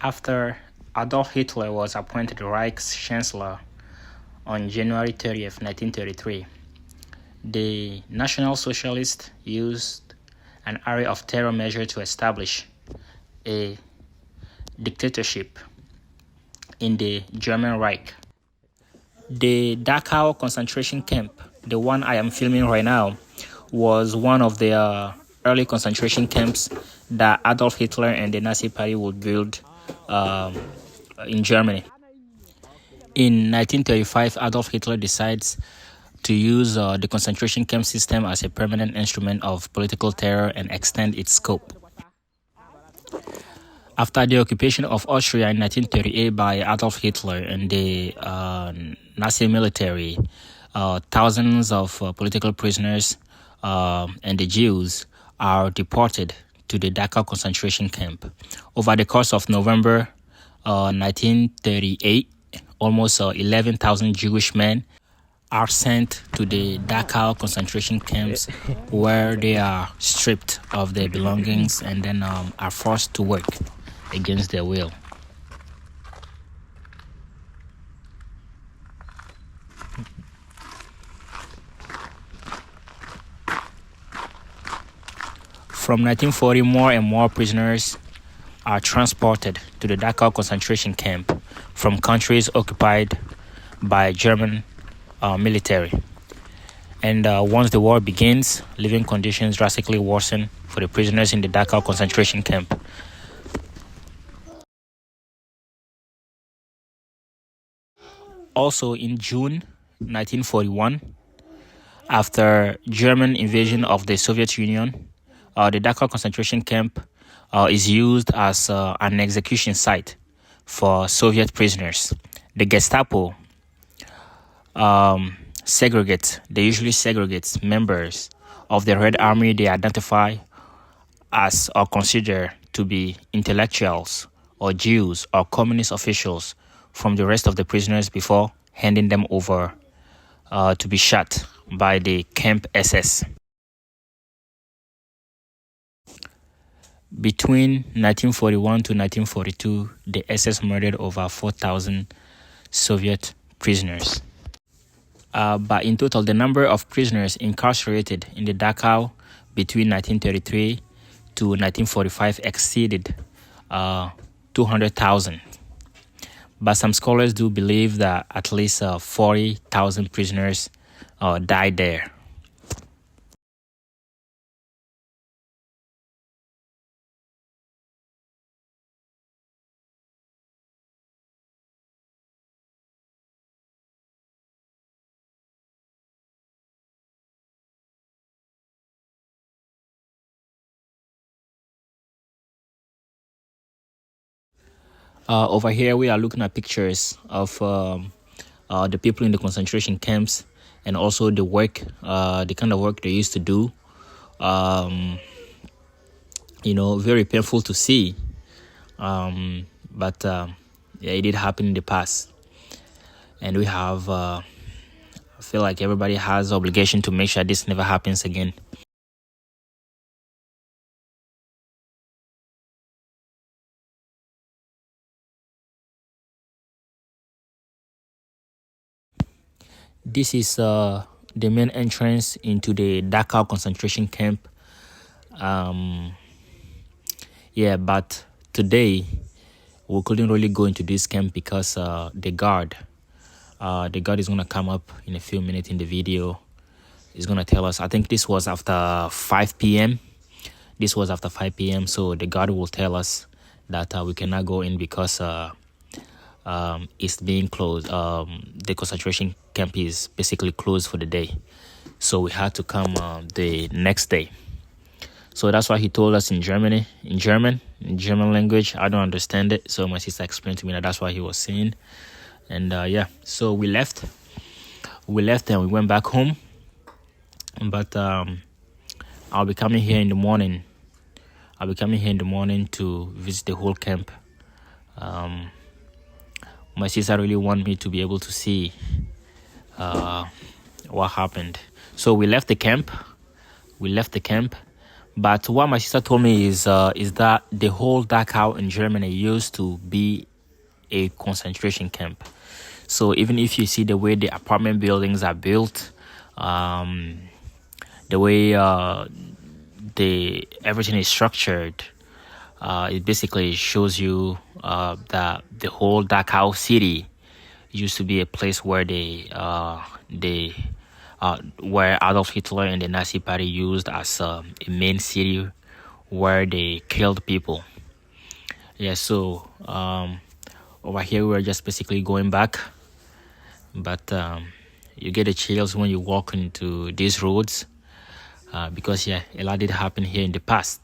After Adolf Hitler was appointed Reichschancellor on January 30th, 1933, the National Socialists used an array of terror measures to establish a dictatorship in the German Reich. The Dachau concentration camp, the one I am filming right now, was one of the early concentration camps that Adolf Hitler and the Nazi Party would build in Germany. In 1935, Adolf Hitler decides to use the concentration camp system as a permanent instrument of political terror and extend its scope. After the occupation of Austria in 1938 by Adolf Hitler and the Nazi military, thousands of political prisoners and the Jews are deported to the Dachau concentration camp. Over the course of November 1938, almost 11,000 Jewish men are sent to the Dachau concentration camps where they are stripped of their belongings and then are forced to work against their will. From 1940, more and more prisoners are transported to the Dachau concentration camp from countries occupied by German military. And once the war begins, living conditions drastically worsen for the prisoners in the Dachau concentration camp. Also in June 1941, after German invasion of the Soviet Union, the Dachau concentration camp is used as an execution site for Soviet prisoners. The Gestapo usually segregate members of the Red Army they identify as or consider to be intellectuals or Jews or communist officials from the rest of the prisoners before handing them over to be shot by the camp SS. Between 1941 to 1942, the SS murdered over 4,000 Soviet prisoners. But in total, the number of prisoners incarcerated in the Dachau between 1933 to 1945 exceeded 200,000. But some scholars do believe that at least 40,000 prisoners died there. Over here, we are looking at pictures of the people in the concentration camps and also the work, the kind of work they used to do. Very painful to see. But it did happen in the past. And we have, I feel like everybody has obligation to make sure this never happens again. This is the main entrance into the Dachau concentration camp. But today we couldn't really go into this camp because the guard is going to come up in a few minutes in the video. He's going to tell us, I think this was after 5 p.m. This was after 5 p.m. So the guard will tell us that we cannot go in because it's being closed. The concentration camp is basically closed for the day. So we had to come the next day. So that's why he told us in German language. I don't understand it. So my sister explained to me that that's what he was saying. And so we left. We left and we went back home. But I'll be coming here in the morning. To visit the whole camp. My sister really wanted me to be able to see what happened. So we left the camp, But what my sister told me is that the whole Dachau in Germany used to be a concentration camp. So even if you see the way the apartment buildings are built, the way the everything is structured, it basically shows you that the whole Dachau city used to be a place where where Adolf Hitler and the Nazi Party used as a main city where they killed people. Yeah, so over here we're just basically going back, but you get the chills when you walk into these roads because yeah, a lot did happen here in the past.